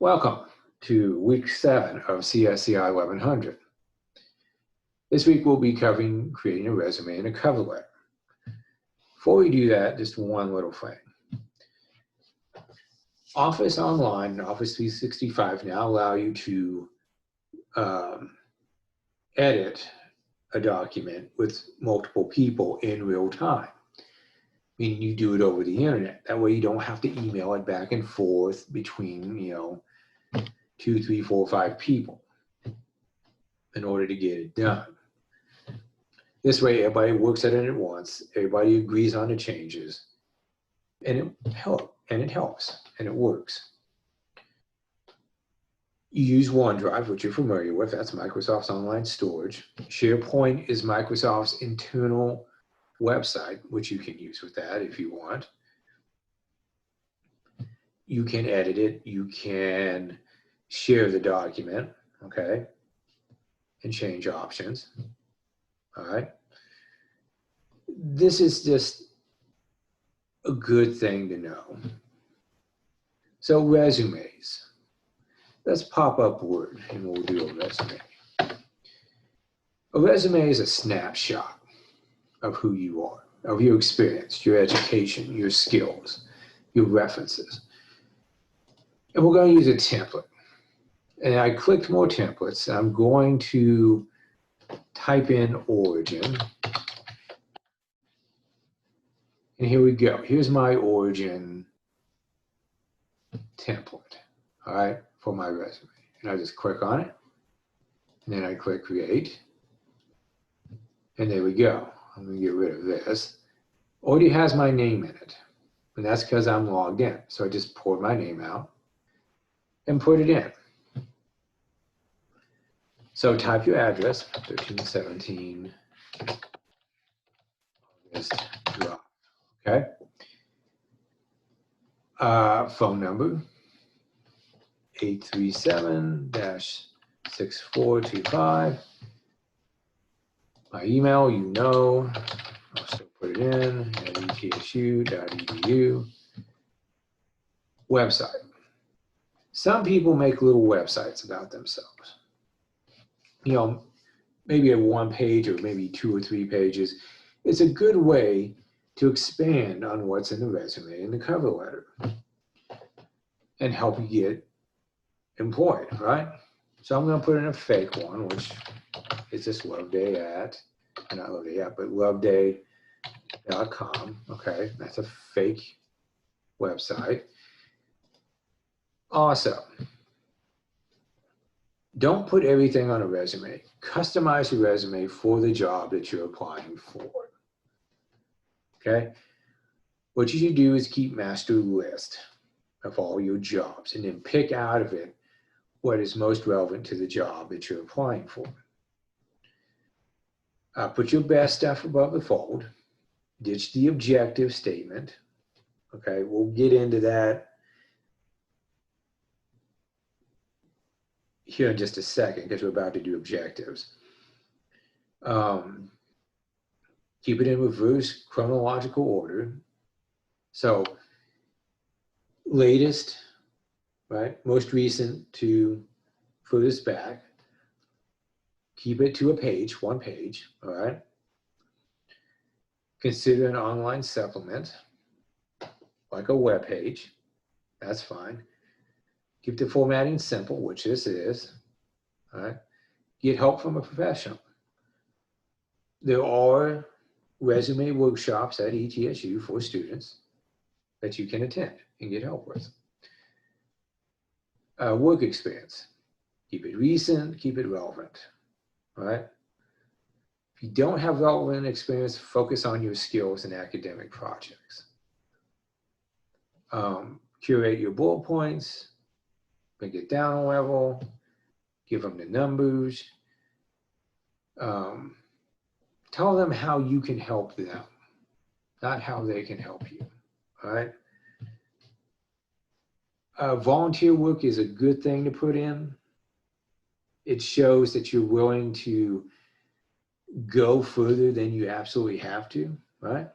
Welcome to week 7 of CSCI 1100. This week we'll be covering creating a resume and a cover letter. Before we do that, just one little thing. Office Online and Office 365 now allow you to edit a document with multiple people in real time. Meaning you do it over the internet. That way you don't have to email it back and forth between, 2, 3, 4, 5 people in order to get it done. This way everybody works at it at once, everybody agrees on the changes, and it helps, and it works. You use OneDrive, which you're familiar with. That's Microsoft's online storage. SharePoint is Microsoft's internal website, which you can use with that if you want. You can edit it. You can share the document, okay, and change options. All right. This is just a good thing to know. So resumes. Let's pop up Word and we'll do a resume. A resume is a snapshot of who you are, of your experience, your education, your skills, your references. And we're going to use a template. And I clicked more templates. I'm going to type in origin. And here we go. Here's my origin template, all right, for my resume. And I just click on it. And then I click create. And there we go. I'm going to get rid of this. Already has my name in it. And that's because I'm logged in. So I just poured my name out and put it in. So type your address, 1317 August Drive, okay? Phone number, 837-6425. My email, I'll still put it in, at etsu.edu. Website. Some people make little websites about themselves. Maybe a 1 page or maybe 2 or 3 pages. It's a good way to expand on what's in the resume and the cover letter and help you get employed, right? So I'm going to put in a fake one, which is just loveday@loveday.com. Okay, that's a fake website. Also, don't put everything on a resume. Customize your resume for the job that you're applying for. Okay? What you should do is keep master list of all your jobs and then pick out of it what is most relevant to the job that you're applying for. Put your best stuff above the fold. Ditch the objective statement. Okay, we'll get into that here in just a second because we're about to do objectives. Keep it in reverse chronological order. So latest, right? Most recent to furthest back. Keep it to a page, 1 page, all right? Consider an online supplement, like a web page. That's fine. Keep the formatting simple, which this is, all right? Get help from a professional. There are resume workshops at ETSU for students that you can attend and get help with. Work experience. Keep it recent, keep it relevant, all right? If you don't have relevant experience, focus on your skills and academic projects. Curate your bullet points. Bring it down a level, give them the numbers, tell them how you can help them, not how they can help you, all right? Volunteer work is a good thing to put in. It shows that you're willing to go further than you absolutely have to, right?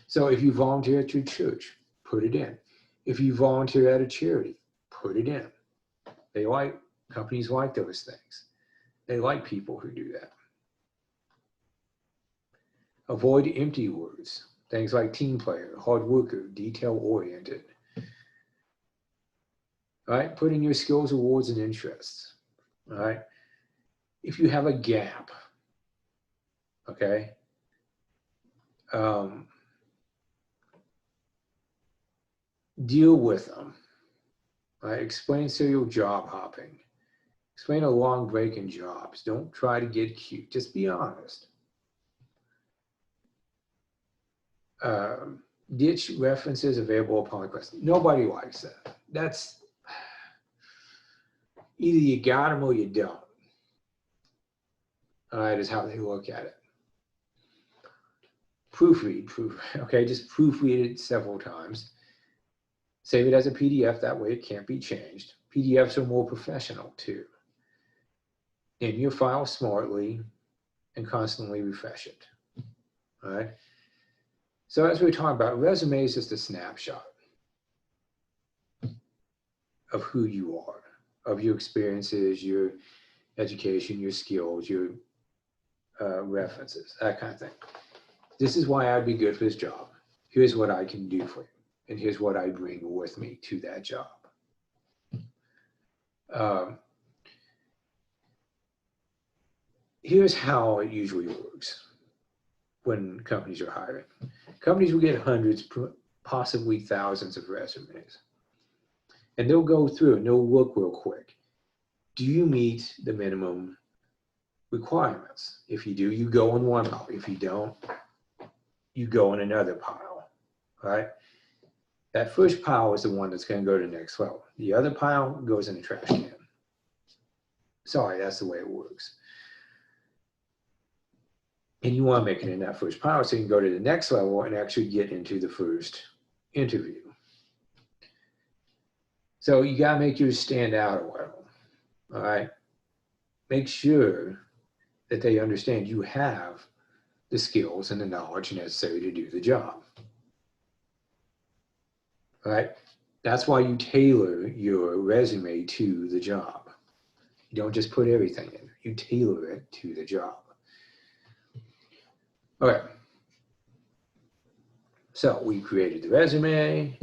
So if you volunteer at your church, put it in. If you volunteer at a charity, put it in. Companies like those things. They like people who do that. Avoid empty words. Things like team player, hard worker, detail-oriented. All right, put in your skills, awards, and interests. All right. If you have a gap, okay, deal with them. All right? Explain serial job hopping. Explain a long break in jobs. Don't try to get cute. Just be honest. Ditch references available upon request. Nobody likes that. That's either you got them or you don't. All right, is how they look at it. Proofread. Okay, just proofread it several times. Save it as a PDF. That way it can't be changed. PDFs are more professional too. Name your file smartly and constantly refresh it. All right. So as we were talking about, resume is just a snapshot of who you are, of your experiences, your education, your skills, your references, that kind of thing. This is why I'd be good for this job. Here's what I can do for you. And here's what I bring with me to that job. Here's how it usually works when companies are hiring. Companies will get hundreds, possibly thousands of resumes. And they'll go through and they'll look real quick. Do you meet the minimum requirements? If you do, you go in one pile. If you don't, you go in another pile, right? That first pile is the one that's going to go to the next level. The other pile goes in the trash can. Sorry, that's the way it works. And you want to make it in that first pile so you can go to the next level and actually get into the first interview. So you got to make yours stand out a little, all right? Make sure that they understand you have the skills and the knowledge necessary to do the job. All right? That's why you tailor your resume to the job. You don't just put everything in. You tailor it to the job. Okay. So we created the resume.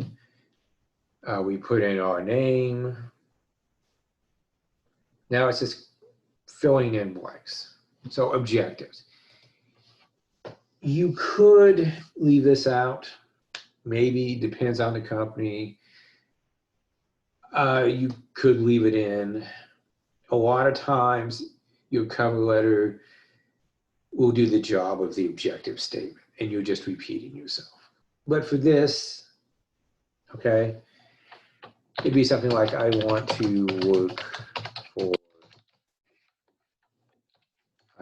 We put in our name. Now it's just filling in blanks. So objectives. You could leave this out. Maybe, depends on the company. You could leave it in. A lot of times your cover letter will do the job of the objective statement and you're just repeating yourself. But for this, okay, it'd be something like, I want to work for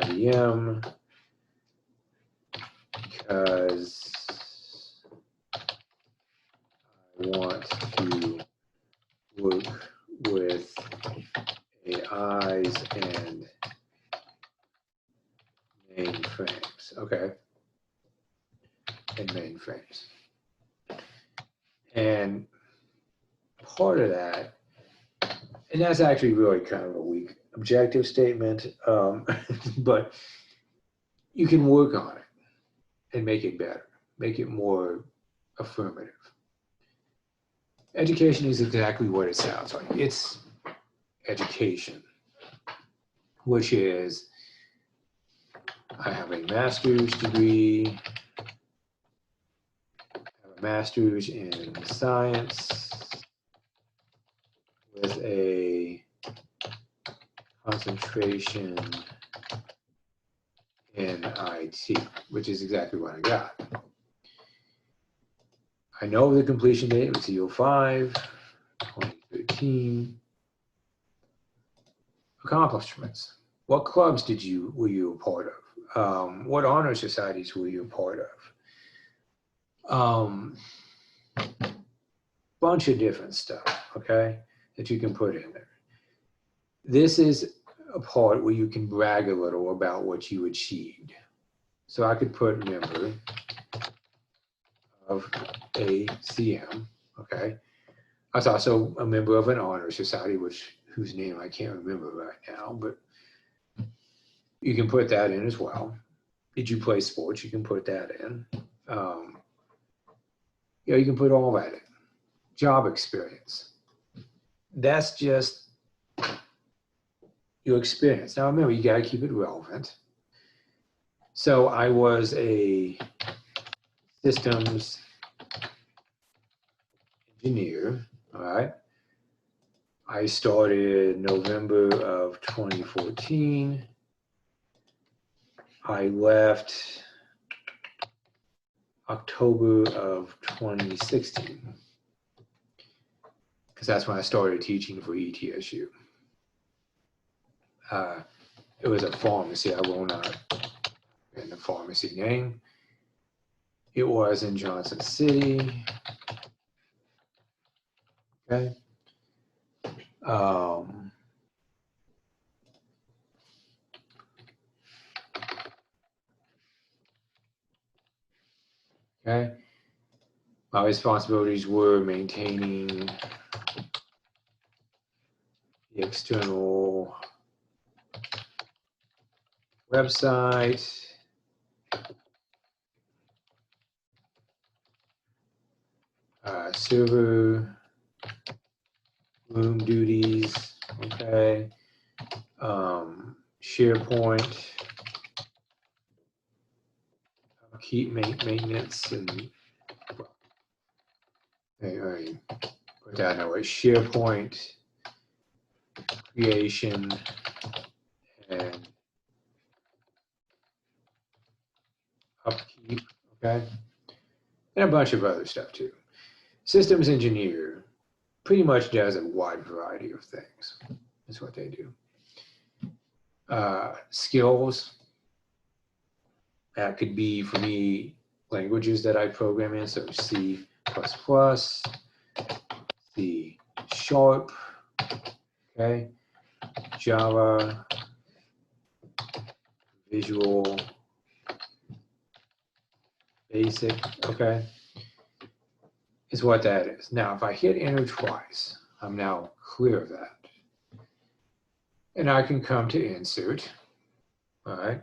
IBM because I want to work with AIs and mainframes, okay, and mainframes. And part of that, and that's actually really kind of a weak objective statement, but you can work on it and make it better, make it more affirmative. Education is exactly what it sounds like. It's education, which is, I have a master's degree, I have a master's in science with a concentration in IT, which is exactly what I got. I know the completion date was 05, 2013. Accomplishments. What clubs were you a part of? What honor societies were you a part of? Bunch of different stuff, okay, that you can put in there. This is a part where you can brag a little about what you achieved. So I could put member of ACM, okay. I was also a member of an honor society, whose name I can't remember right now, but you can put that in as well. Did you play sports? You can put that in. You can put all that in. Job experience. That's just your experience. Now remember, you got to keep it relevant. So I was a systems engineer, all right? I started November of 2014. I left October of 2016 because that's when I started teaching for ETSU. It was a pharmacy. I will not in the pharmacy name. It was in Johnson City. Okay. Okay. My responsibilities were maintaining the external website, server room duties, okay, SharePoint, keep maintenance, and I put that in a way, SharePoint creation and upkeep, okay, and a bunch of other stuff too. Systems engineer pretty much does a wide variety of things. That's what they do. Skills, that could be, for me, languages that I program in, so C++, C#, okay, Java, Visual Basic, okay, is what that is. Now, if I hit enter twice, I'm now clear of that. And I can come to insert, all right?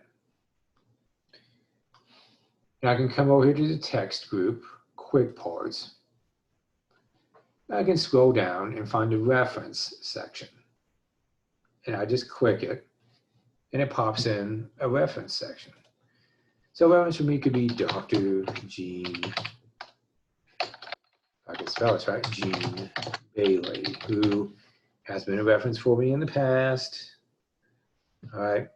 And I can come over here to the text group, quick parts. I can scroll down and find the reference section. And I just click it, and it pops in a reference section. So reference for me could be Dr. Gene, I can spell it right, Gene Bailey, who has been a reference for me in the past. All right.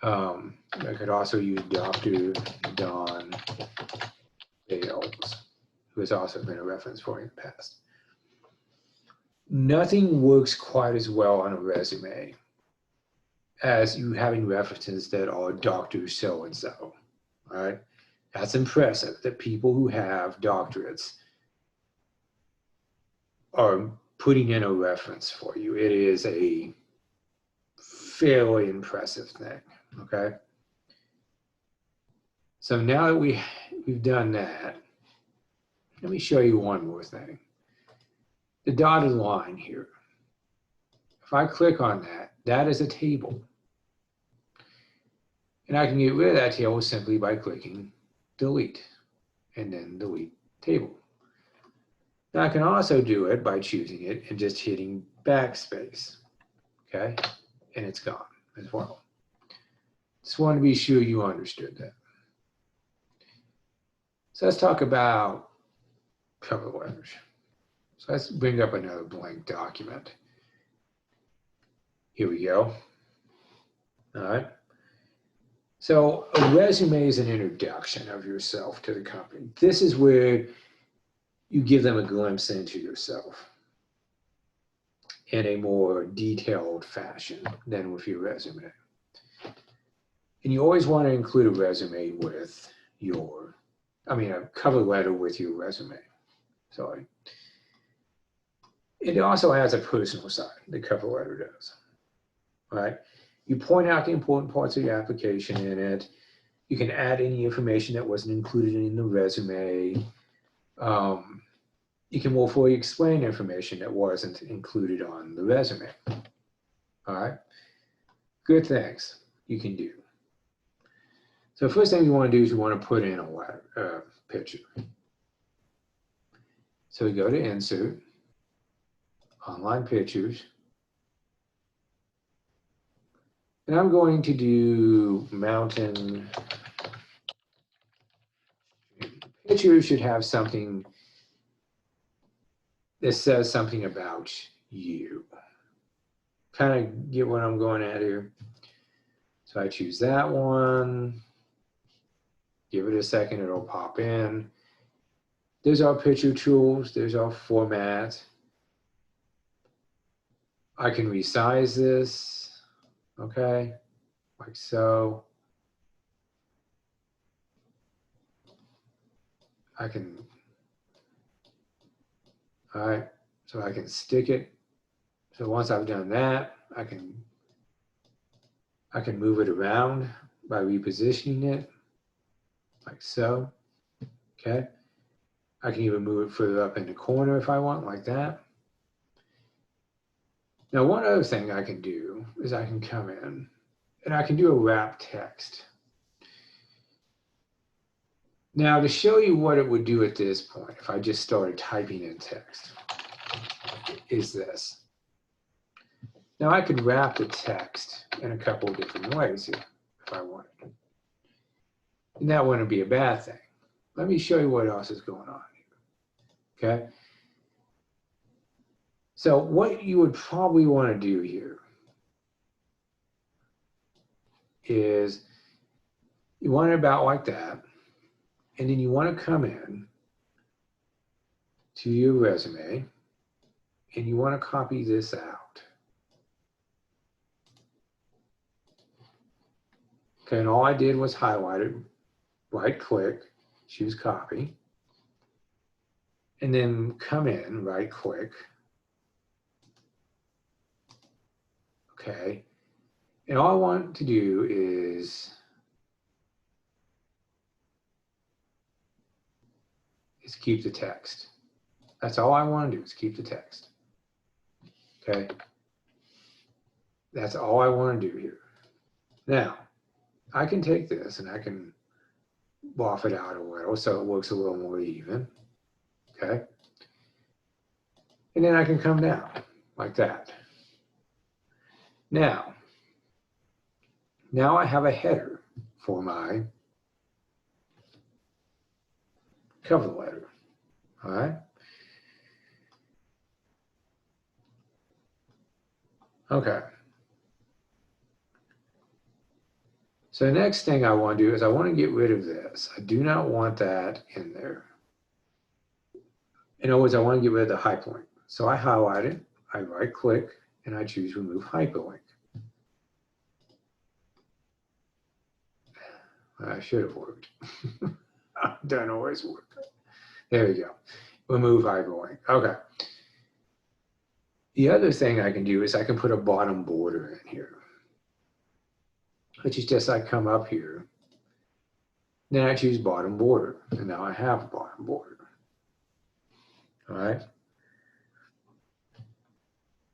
I could also use Dr. Don Bales, who has also been a reference for me in the past. Nothing works quite as well on a resume as you having references that are Dr. So-and-so, all right? That's impressive that people who have doctorates are putting in a reference for you. It is a fairly impressive thing, okay? So now that we've done that, let me show you one more thing. The dotted line here. If I click on that, that is a table. And I can get rid of that table simply by clicking delete and then delete table. Now I can also do it by choosing it and just hitting backspace, okay? And it's gone as well. Just want to be sure you understood that. So let's talk about cover letters. So let's bring up another blank document. Here we go. All right. So a resume is an introduction of yourself to the company. This is where you give them a glimpse into yourself in a more detailed fashion than with your resume. And you always want to include a resume with a cover letter with your resume. Sorry. It also has a personal side, the cover letter does. All right. You point out the important parts of your application in it. You can add any information that wasn't included in the resume. You can more fully explain information that wasn't included on the resume. All right. Good things you can do. So first thing you want to do is you want to put in a picture. So we go to Insert, Online Pictures. And I'm going to do mountain. Picture should have something that says something about you. Kind of get what I'm going at here. So I choose that one. Give it a second, it'll pop in. There's our picture tools, there's our format. I can resize this, okay, like so. I can, all right, so I can stick it. So once I've done that, I can move it around by repositioning it, like so, okay. I can even move it further up in the corner if I want, like that. Now, one other thing I can do is I can come in and I can do a wrap text. Now, to show you what it would do at this point, if I just started typing in text, is this. Now, I could wrap the text in a couple of different ways here, if I wanted. And that wouldn't be a bad thing. Let me show you what else is going on here, okay? So what you would probably want to do here is you want it about like that, and then you want to come in to your resume, and you want to copy this out. Okay, and all I did was highlight it, right click, choose copy, and then come in, right click. Okay, and all I want to do is keep the text. That's all I want to do is keep the text. Okay, that's all I want to do here. Now, I can take this and I can buff it out a little so it looks a little more even. Okay, and then I can come down like that. Now I have a header for my cover letter. All right. Okay. So the next thing I want to do is I want to get rid of this. I do not want that in there. In other words, I want to get rid of the hyperlink. So I highlight it, I right click, and I choose remove hyperlink. I should have worked. Don't always work. There we go. Remove hyperlink. Okay. The other thing I can do is I can put a bottom border in here, which is just I come up here, then I choose bottom border, and now I have a bottom border. All right.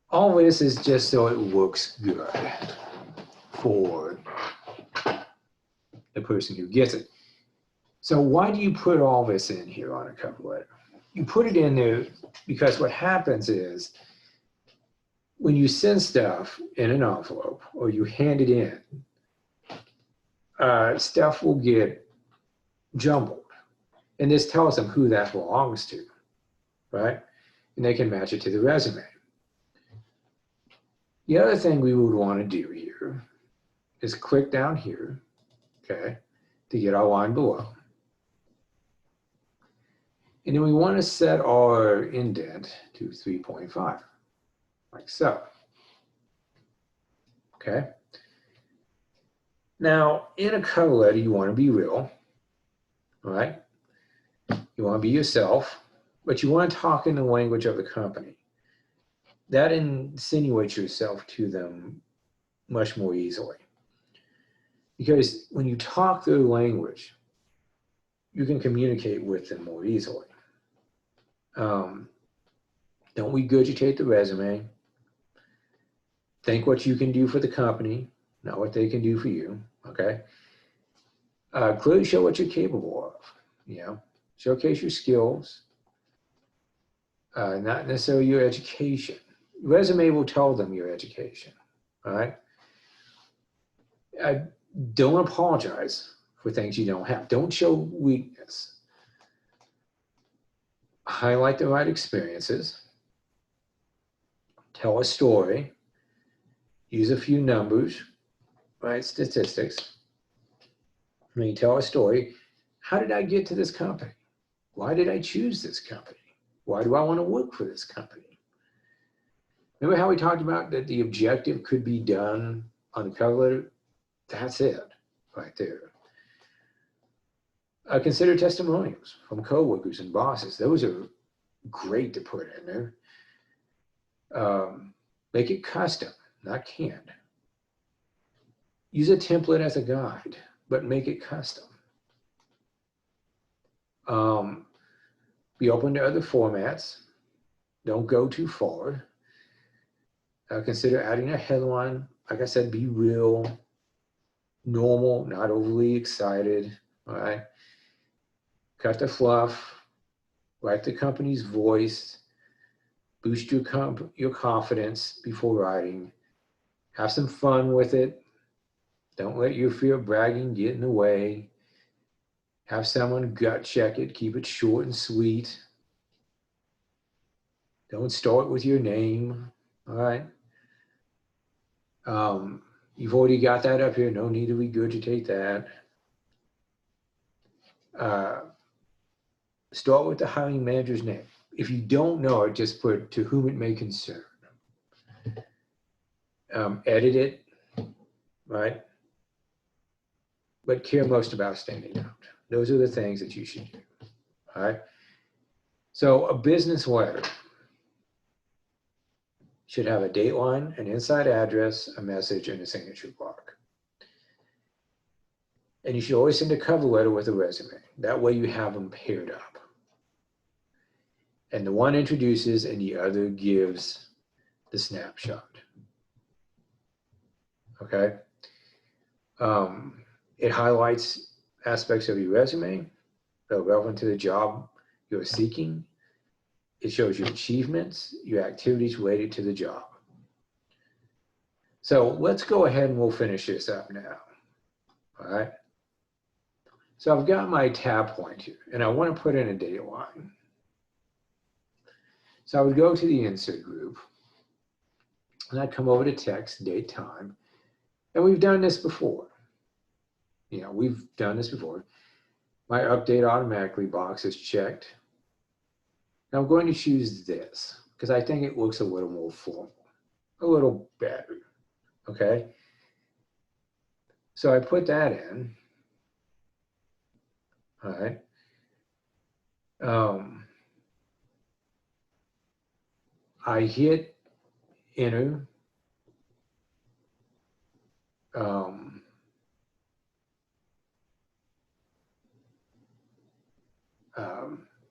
All this is just so it looks good for the person who gets it. So why do you put all this in here on a cover letter? You put it in there because what happens is when you send stuff in an envelope or you hand it in, stuff will get jumbled. And this tells them who that belongs to, right? And they can match it to the resume. The other thing we would want to do here is click down here, okay, to get our line below. And then we want to set our indent to 3.5, like so. Okay. Now, in a cover letter, you want to be real, all right? You want to be yourself, but you want to talk in the language of the company. That insinuates yourself to them much more easily. Because when you talk their language, you can communicate with them more easily. Don't regurgitate the resume. Think what you can do for the company, not what they can do for you, okay? Clearly show what you're capable of, you know? Showcase your skills, not necessarily your education. Resume will tell them your education, all right? Don't apologize for things you don't have. Don't show weakness. Highlight the right experiences. Tell a story. Use a few numbers, right? Statistics. When you tell a story, how did I get to this company? Why did I choose this company? Why do I want to work for this company? Remember how we talked about that the objective could be done on the cover letter? That's it right there. Consider testimonials from coworkers and bosses. Those are great to put in there. Make it custom, not canned. Use a template as a guide, but make it custom. Be open to other formats. Don't go too far. Consider adding a headline. Like I said, be real, normal, not overly excited. All right. Cut the fluff. Write the company's voice. Boost your confidence before writing. Have some fun with it. Don't let your fear of bragging get in the way. Have someone gut check it. Keep it short and sweet. Don't start with your name. All right. You've already got that up here. No need to regurgitate that. Start with the hiring manager's name. If you don't know it, just put to whom it may concern. Edit it, right? But care most about standing out. Those are the things that you should do, all right? So a business letter should have a date line, an inside address, a message, and a signature block. And you should always send a cover letter with a resume. That way you have them paired up. And the one introduces and the other gives the snapshot. Okay? It highlights aspects of your resume that are relevant to the job you're seeking. It shows your achievements, your activities related to the job. So let's go ahead and we'll finish this up now. All right? So I've got my tab point here, and I want to put in a date line. So I would go to the insert group, and I'd come over to text, date, time, and we've done this before. You know, we've done this before. My update automatically box is checked. Now I'm going to choose this because I think it looks a little more formal, a little better, okay? So I put that in, all right? I hit enter.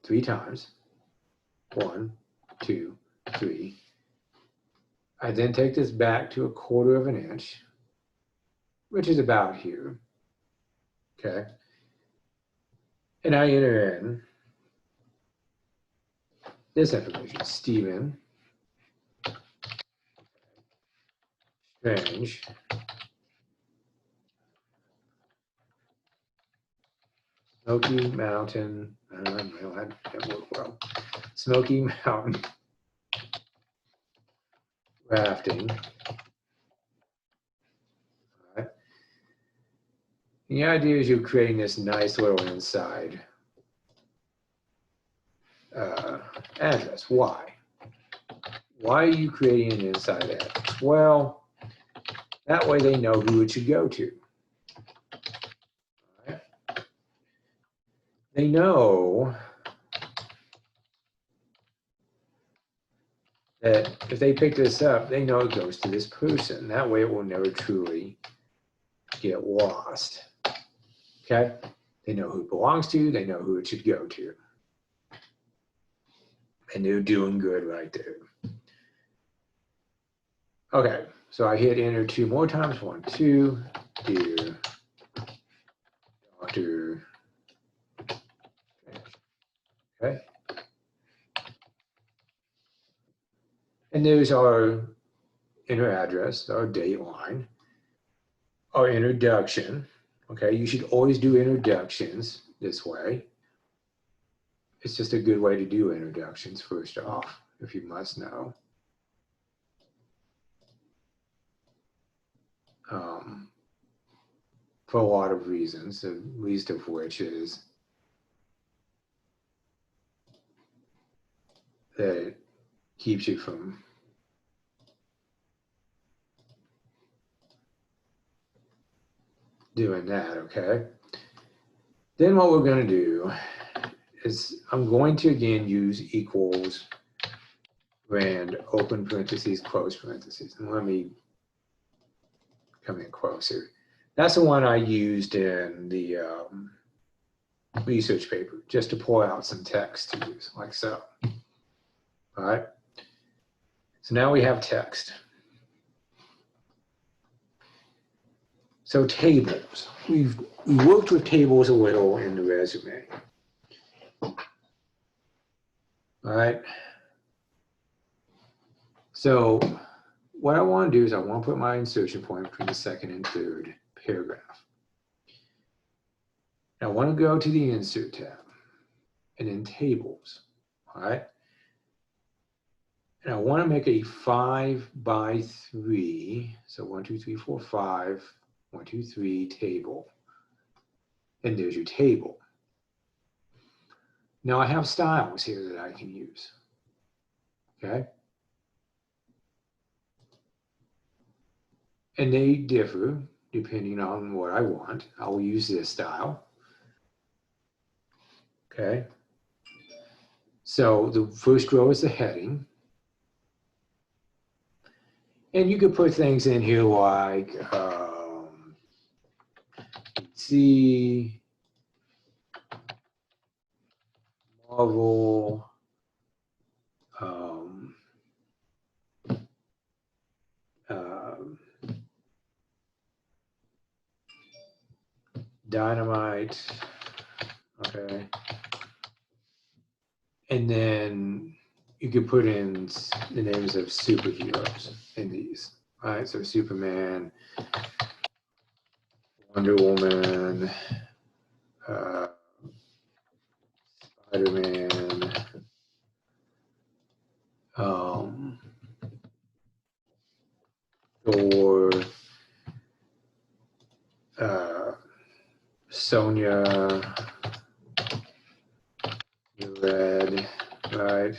3 times. 1, 2, 3. I then take this back to 1/4 of an inch, which is about here. Okay. And I enter in this information. Stephen Strange Smoky Mountain. That worked well. Smoky Mountain rafting. All right. The idea is you're creating this nice little inside address. Why? Why are you creating an inside address? Well, that way they know who it should go to. All right. They know that if they pick this up, they know it goes to this person. That way it will never truly get lost. Okay? They know who it belongs to, they know who it should go to. And they're doing good right there. Okay, So I hit enter 2 more times. 1, 2, dear Dr. Okay. And there's our inner address, our date line, our introduction. Okay, you should always do introductions this way. It's just a good way to do introductions first off, if you must know. For a lot of reasons, the least of which is that it keeps you from doing that, okay? Then what we're going to do is I'm going to again use equals and open parentheses, close parentheses. And let me come in closer. That's the one I used in the research paper, just to pull out some text to use, like so. All right. So now we have text. So tables. We worked with tables a little in the resume. All right. So what I want to do is I want to put my insertion point between the second and third paragraph. Now I want to go to the Insert tab and then Tables. All right. And I want to make a 5 by 3. So 1, 2, 3, 4, 5, 1, 2, 3 table. And there's your table. Now I have styles here that I can use. Okay. And they differ depending on what I want. I will use this style. Okay. So the first row is the heading. And you could put things in here like see Marvel Dynamite, okay. And then you could put in the names of superheroes in these. All right, so Superman, Wonder Woman, Spider-Man, Thor, Sonya, Red, right?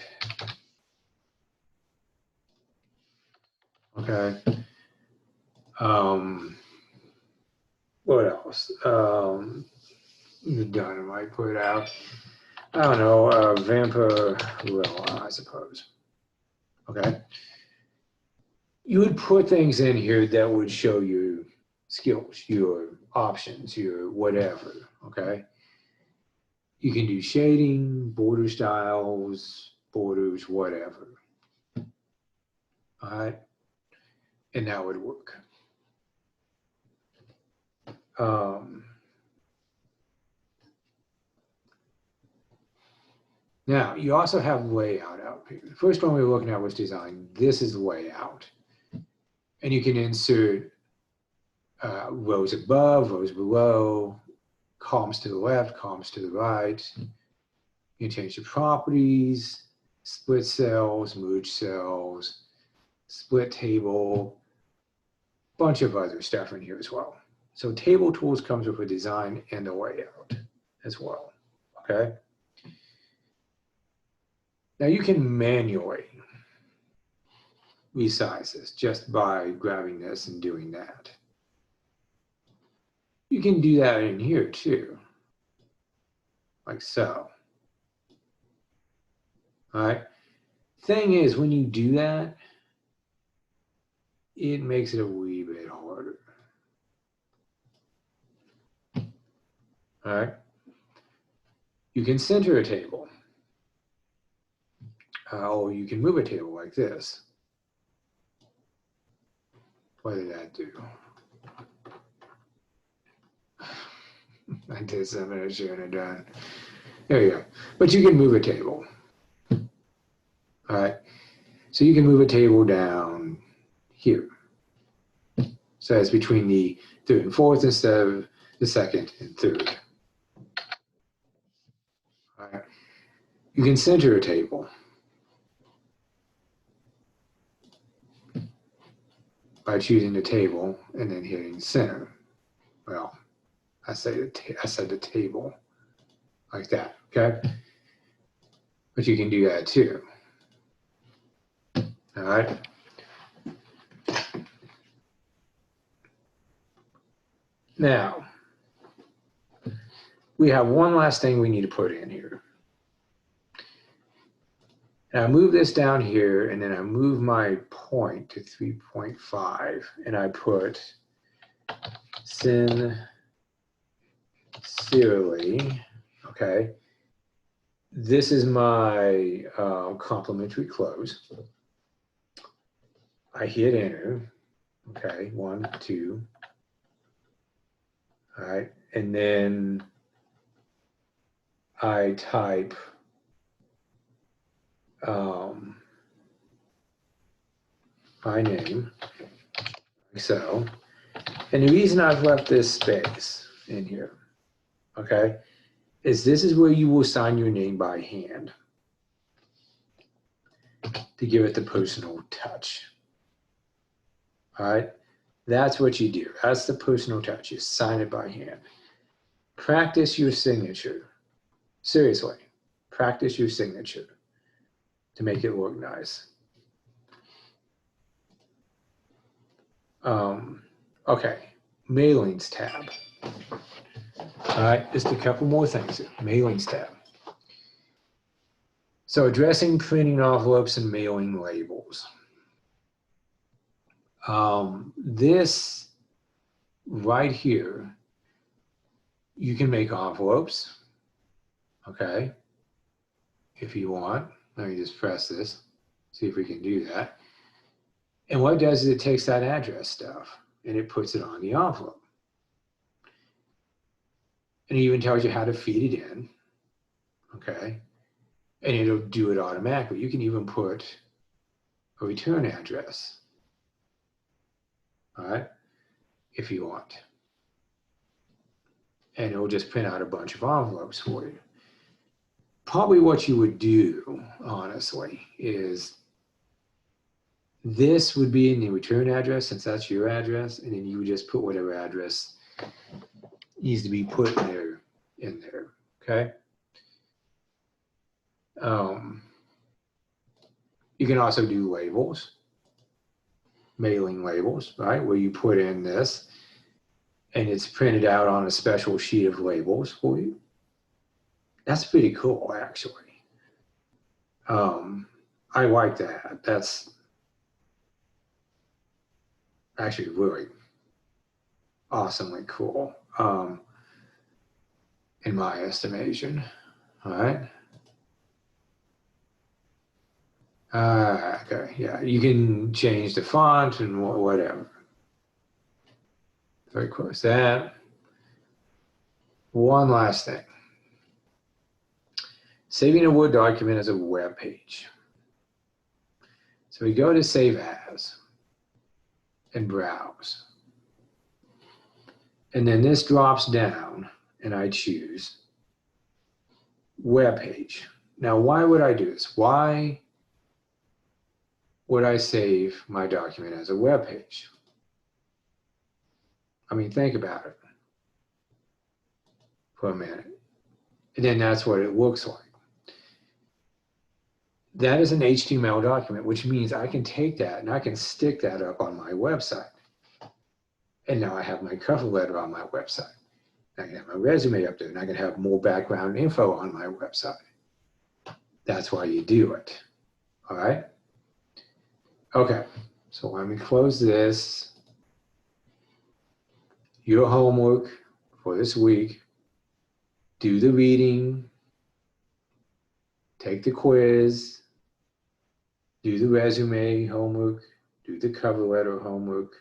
Okay. What else? The Dynamite put out. I don't know, Vampirella, I suppose. Okay. You would put things in here that would show your skills, your options, your whatever, okay? You can do shading, border styles, borders, whatever. All right? And that would work. Now, you also have layout out here. The first one we were looking at was design. This is layout. And you can insert rows above, rows below, columns to the left, columns to the right. You can change the properties, split cells, merge cells, split table, bunch of other stuff in here as well. So Table Tools comes with a design and a layout as well, okay? Now you can manually resize this just by grabbing this and doing that. You can do that in here too, like so. All right. Thing is, when you do that, it makes it a wee bit harder. All right. You can center a table, or you can move a table like this. What did that do? I did something I shouldn't have done. There you go. But you can move a table. All right. So you can move a table down here. So it's between the third and fourth instead of the second and third. All right. You can center a table by choosing the table and then hitting center. Well, I said the table like that, okay? But you can do that too. All right. Now, we have one last thing we need to put in here. And I move this down here, and then I move my point to 3.5, and I put sincerely, okay? This is my complimentary close. I hit enter, okay, 1, 2, all right, and then I type my name, like so. And the reason I've left this space in here, okay, is this is where you will sign your name by hand to give it the personal touch. All right, that's what you do. That's the personal touch. You sign it by hand. Practice your signature. Seriously, practice your signature to make it look nice. Okay, mailings tab. All right, just a couple more things here. Mailings tab. So addressing, printing envelopes, and mailing labels. This right here, you can make envelopes, okay, if you want. Let me just press this, see if we can do that. And what it does is it takes that address stuff and it puts it on the envelope. And it even tells you how to feed it in, okay? And it'll do it automatically. You can even put a return address, all right, if you want. And it'll just print out a bunch of envelopes for you. Probably what you would do, honestly, is this would be in the return address, since that's your address, and then you would just put whatever address needs to be put in there, okay? You can also do labels, mailing labels, right? Where you put in this and it's printed out on a special sheet of labels for you. That's pretty cool, actually. I like that. That's actually really awesomely cool, in my estimation. All right. Okay, yeah, you can change the font and whatever. Very close that. One last thing. Saving a Word document as a web page. So we go to Save As and Browse. And then this drops down and I choose Web Page. Now, why would I do this? Why would I save my document as a web page? I mean, think about it for a minute. And then that's what it looks like. That is an HTML document, which means I can take that and I can stick that up on my website. And now I have my cover letter on my website. I can have my resume up there and I can have more background info on my website. That's why you do it. All right? Okay, so let me close this. Your homework for this week: do the reading, take the quiz, do the resume homework, do the cover letter homework,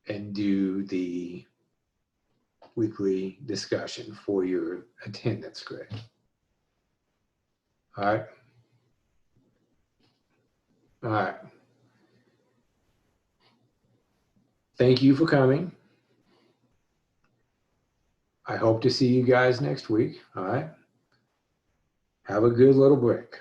and do the weekly discussion for your attendance grade. All right. All right. Thank you for coming. I hope to see you guys next week. All right. Have a good little break.